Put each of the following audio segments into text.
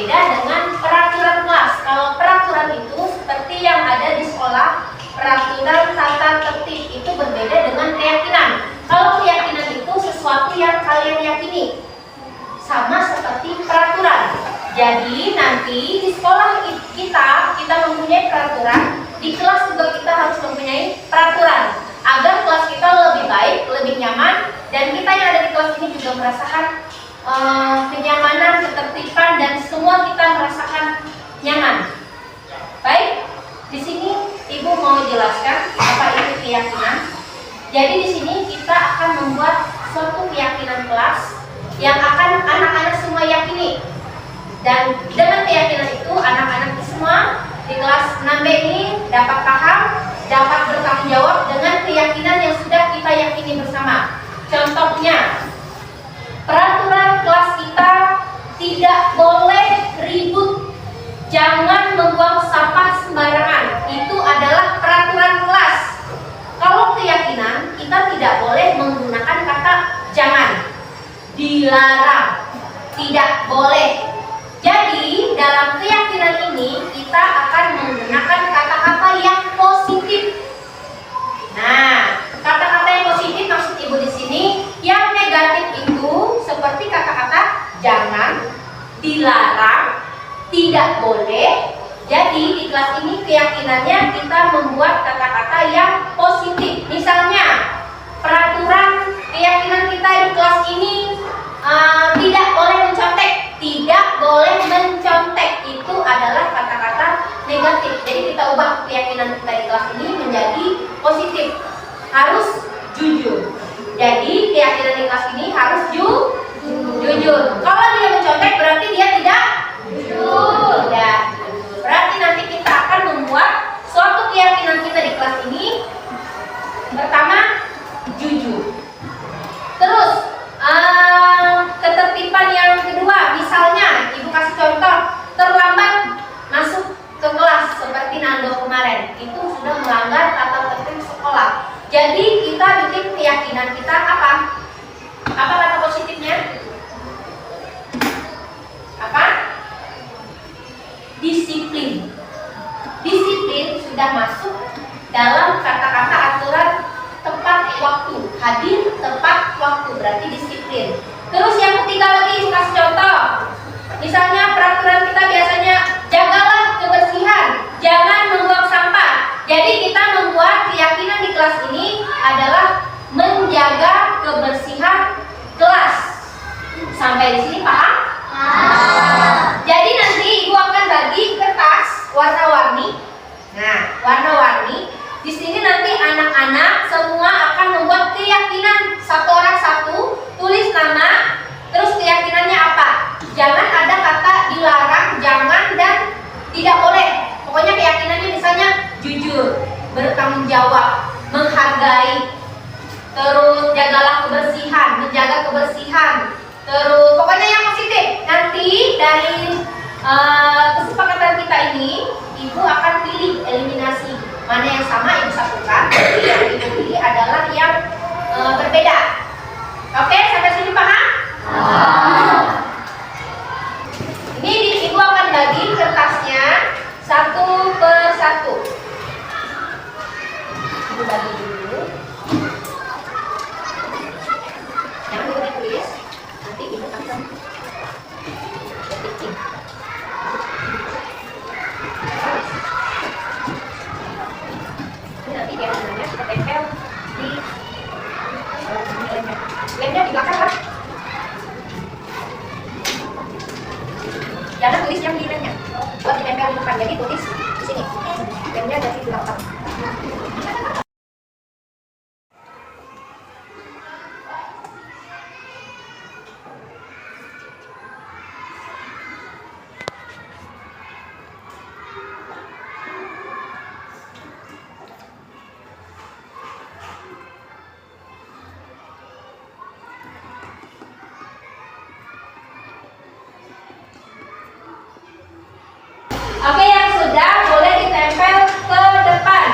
berbeda dengan peraturan kelas. Kalau peraturan itu seperti yang ada di sekolah, peraturan tata tertib itu berbeda dengan keyakinan. Kalau keyakinan itu sesuatu yang kalian yakini, sama seperti peraturan. Jadi nanti di sekolah kita mempunyai peraturan, di kelas juga kita harus mempunyai peraturan agar kelas kita lebih baik, lebih nyaman, dan kita yang ada di kelas ini juga merasakan kenyamanan, ketertiban, dan semua kita merasakan nyaman. Baik, di sini Ibu mau jelaskan apa itu keyakinan. Jadi di sini kita akan membuat suatu keyakinan kelas yang akan anak-anak semua yakini. Dan dengan keyakinan itu anak-anak semua di kelas 6B ini dapat paham, dapat bertanggung jawab dengan keyakinan yang sudah kita yakini bersama. Contohnya, peraturan kelas kita tidak boleh ribut, jangan membuang sampah sembarangan. Itu adalah peraturan kelas. Kalau keyakinan, kita tidak boleh menggunakan kata jangan, dilarang, tidak boleh. Jadi dalam keyakinan ini kita akan menggunakan kata-kata yang positif. Nah, kata-kata yang positif maksud Ibu di sini. Yang negatif itu seperti kata-kata jangan, dilarang, tidak boleh. Jadi di kelas ini keyakinannya kita membuat kata-kata yang positif. Misalnya, peraturan keyakinan kita di kelas ini tidak boleh mencontek. Tidak boleh mencontek itu adalah kata-kata negatif. Jadi kita ubah keyakinan kita di kelas ini menjadi positif. Harus jujur. Jadi keyakinan di kelas ini harus jujur. Kalau dia mencontek berarti dia tidak jujur. Ya, jujur. Berarti nanti kita akan membuat suatu keyakinan kita di kelas ini. Pertama, jujur. Terus ketertiban yang kedua, misalnya Ibu kasih contoh terlambat masuk ke kelas seperti Nando kemarin, itu sudah melanggar tata tertib sekolah. Jadi kita bikin keyakinan kita apa? Apa kata positifnya? Apa? Disiplin. Disiplin sudah masuk dalam kata-kata aturan tepat waktu, hadir tepat waktu, berarti disiplin. Terus yang ketiga lagi, kasih contoh. Misalnya peraturan kita biasanya jagalah kebersihan, jangan membuang sampah. Jadi kita membuat keyakinan di kelas ini adalah menjaga kebersihan kelas. Sampai di sini paham? Jadi nanti Ibu akan bagi kertas warna-warni. Nah, warna-warni. Di sini nanti anak-anak semua akan membuat keyakinan, satu orang satu, tulis nama, terus keyakinannya apa? Jangan ada kata dilarang, jangan, dan tidak boleh. Pokoknya keyakinannya misalnya jujur, bertanggung jawab, menghargai, terus jagalah kebersihan, menjaga kebersihan, terus pokoknya yang positif. Nanti dari kesepakatan kita ini, Ibu akan pilih eliminasi. Mana yang sama Ibu satukan, jadi yang Ibu pilih adalah yang berbeda. Oke, sampai sini paham? Ini Ibu akan bagi kertasnya satu per satu. Ibu bagi dulu. Jangan Ibu ditulis, nanti Ibu akan ketikin. Nanti dia sebenarnya kita tempel di lemnya di belakang kan? Jangan tulis yang di lemnya, buat ditempel di depan. Jadi tulis di sini, lemnya ada di belakang. Oke, yang sudah boleh ditempel ke depan.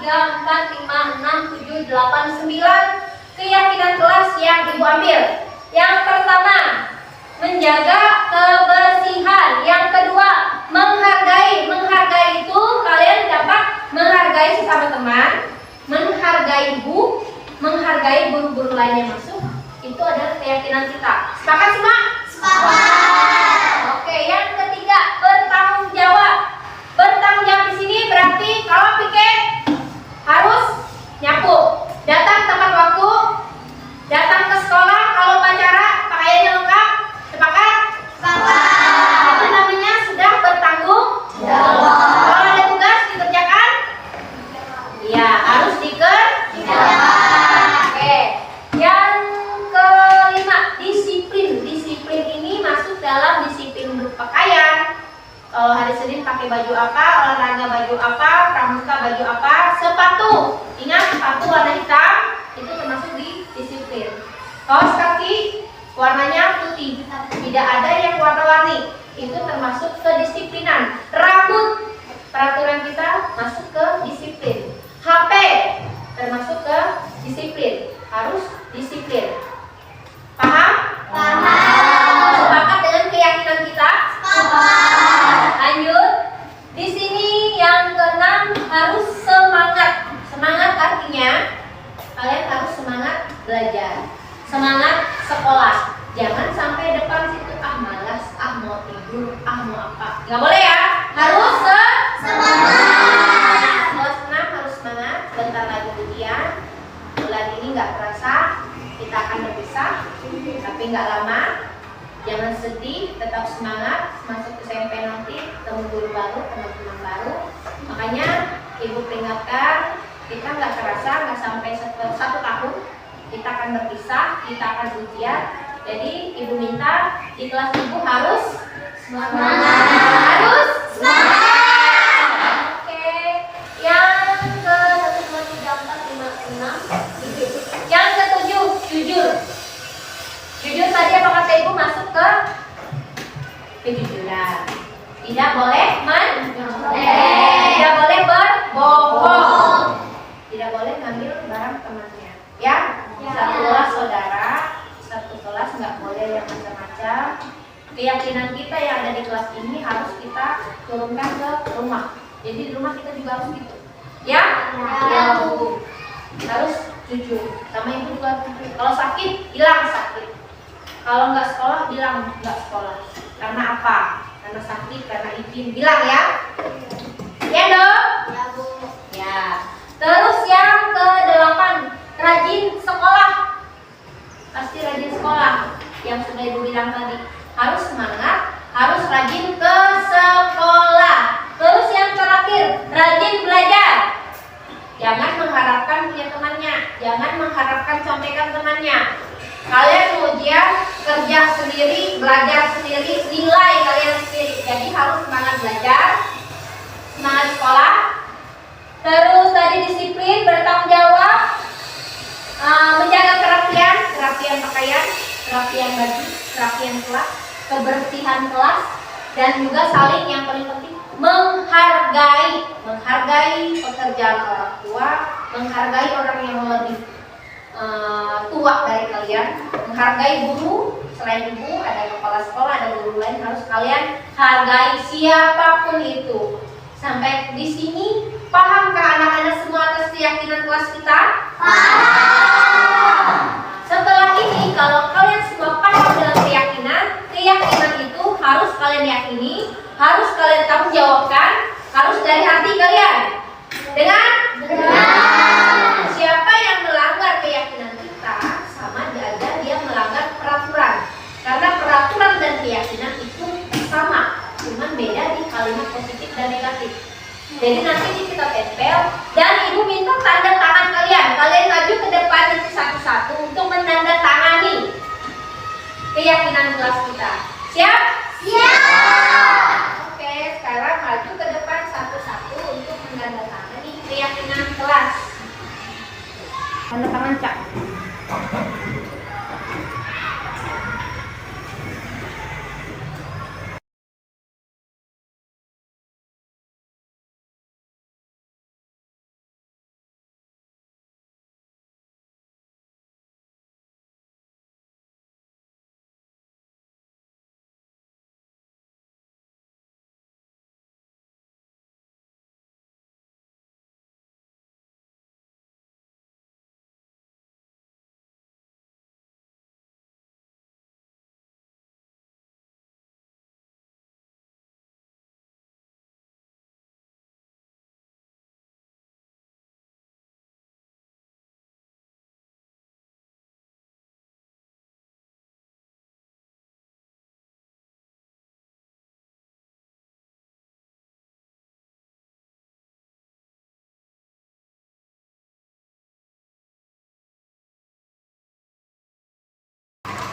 3, 4, 5, 6, 7, 8, 9 keyakinan kelas yang Ibu ambil. Yang pertama, menjaga kebersihan. Yang kedua, menghargai. Menghargai itu kalian dapat menghargai sesama teman, menghargai ibu, menghargai guru-guru lain yang masuk. Itu adalah keyakinan kita. Sepakat semua? Sepakat. Oke, yang ketiga, bertanggung jawab. Bertanggung jawab di sini berarti kalau piket harus nyapu, datang tepat waktu, datang ke sekolah, kalau upacara pakaiannya lengkap. Sepakat? Sepakat. Itu namanya sudah bertanggung jawab. Kalau ada tugas dikerjakan, ya harus dikerjakan. Oke. Yang kelima, disiplin. Disiplin ini masuk dalam disiplin berpakaian. Kalau hari Senin pakai baju apa, olahraga baju apa, pramuka baju apa, sepatu. Ingat, sepatu warna hitam itu termasuk di disiplin. Kaos kaki warnanya putih, tidak ada yang warna-warni. Itu termasuk kedisiplinan. Rambut, peraturan kita masuk ke disiplin. HP termasuk ke disiplin, harus disiplin. Paham? Paham. Sepakat dengan keyakinan kita? Sepakat. Lanjut. Di sini yang keenam, harus semangat. Semangat artinya kalian harus semangat belajar, semangat sekolah. Jangan sampai depan situ malas, mau tidur, mau apa. Nggak boleh ya. Harus semangat. Kelas 6 harus semangat. Bentar lagi ujian. Bulan ini nggak terasa kita akan berpisah, tapi nggak lama. Jangan sedih, tetap semangat. Masuk SMP nanti ketemu guru baru, teman-teman baru. Makanya ibu peringatkan, kita nggak terasa, nggak sampai 1 tahun kita akan berpisah, kita akan ujian. Jadi ibu minta di kelas ibu harus semangat. Harus semangat. Oke. Yang ke 1, 2, 3, 4, 5, 6, 7. Yang ketujuh, jujur. Jujur tadi apa kata ibu masuk ke kejujuran. Tidak boleh tidak boleh berbohong. Tidak boleh ngambil barang temannya. Ya? Satu kelas saudara, satu kelas nggak boleh yang macam-macam. Keyakinan kita yang ada di kelas ini harus kita turunkan ke rumah. Jadi di rumah kita juga harus gitu. Ya? Ya, Bu. Harus jujur. Sama ibu juga jujur. Kalau sakit, bilang sakit. Kalau nggak sekolah, bilang nggak sekolah. Karena apa? Karena sakit, karena izin. Bilang ya. Ya dong? Ya, Bu. Ya. Terus yang ke-8, rajin sekolah. Pasti rajin sekolah. Yang sudah ibu bilang tadi, harus semangat, harus rajin ke sekolah. Terus yang terakhir, rajin belajar. Jangan mengharapkan punya temannya, jangan mengharapkan contekan temannya. Kalian ujian, kerja sendiri, belajar sendiri, nilai kalian sendiri. Jadi harus semangat belajar, semangat sekolah. Terus tadi disiplin, bertanggung jawab, menjaga kerapian, kerapian pakaian, kerapian baju, kerapian kelas, kebersihan kelas, dan juga saling yang paling penting menghargai pekerjaan orang tua, menghargai orang yang lebih tua dari kalian, menghargai guru. Selain ibu, ada kepala sekolah, ada guru lain, harus kalian hargai siapapun itu. Sampai di sini pahamkah anak-anak semua atas keyakinan kelas kita? Paham. Setelah ini kalau kalian semua paham dengan keyakinan itu harus kalian yakini, harus kalian tanggung jawabkan, harus dari hati kalian. Dengan siapa yang melanggar keyakinan kita sama aja dia melanggar peraturan. Karena peraturan dan keyakinan itu sama, cuman beda di kalimat positif dan negatif. Jadi nanti kita tempel dan ibu minta tanda tangan kalian. Kalian maju ke depan nanti satu-satu untuk menandatangani keyakinan kelas kita. Siap? Siap. Oke, sekarang maju ke depan satu-satu untuk menandatangani keyakinan kelas. Tanda tangan Cak.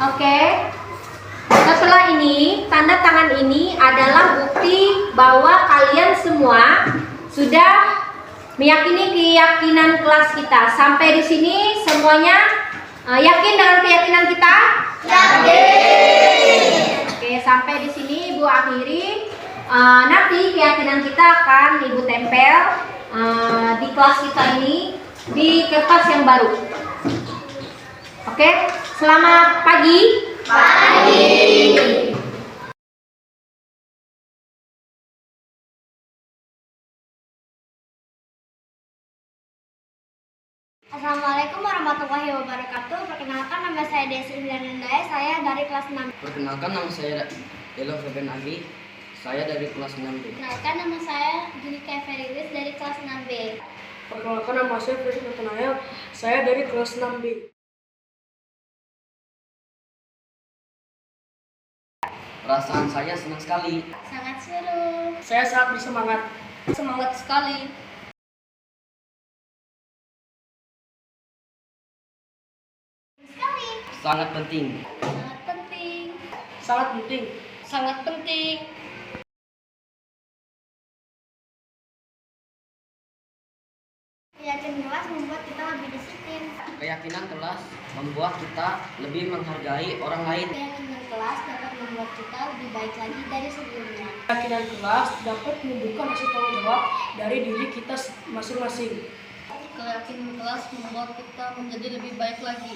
Oke. Setelah ini, tanda tangan ini adalah bukti bahwa kalian semua sudah meyakini keyakinan kelas kita. Sampai di sini semuanya yakin dengan keyakinan kita? Yakin. Oke, sampai di sini Ibu akhiri. Nanti keyakinan kita akan Ibu tempel di kelas kita ini di kertas yang baru. Oke, selamat pagi. Pagi. Assalamualaikum warahmatullahi wabarakatuh. Perkenalkan, nama saya Desi Indrianindaya. Saya dari kelas 6. Perkenalkan, nama saya Elo Feben Agri. Saya dari kelas 6B. Perkenalkan, nama saya Julika Feriwis dari kelas 6B. Perkenalkan, nama saya Fritz Nathanael. Saya dari kelas 6B. Perasaan saya senang sekali. Sangat seru. Saya sangat bersemangat. Semangat sekali. Sangat penting. Sangat penting. Sangat penting. Sangat penting. Keyakinan kelas membuat kita lebih disiplin. Keyakinan kelas membuat kita lebih menghargai orang lain. Keyakinan kelas dapat membuat kita lebih baik lagi dari sebelumnya. Keyakinan kelas dapat menunjukkan hasil tanggung jawab dari diri kita masing-masing. Keyakinan kelas membuat kita menjadi lebih baik lagi.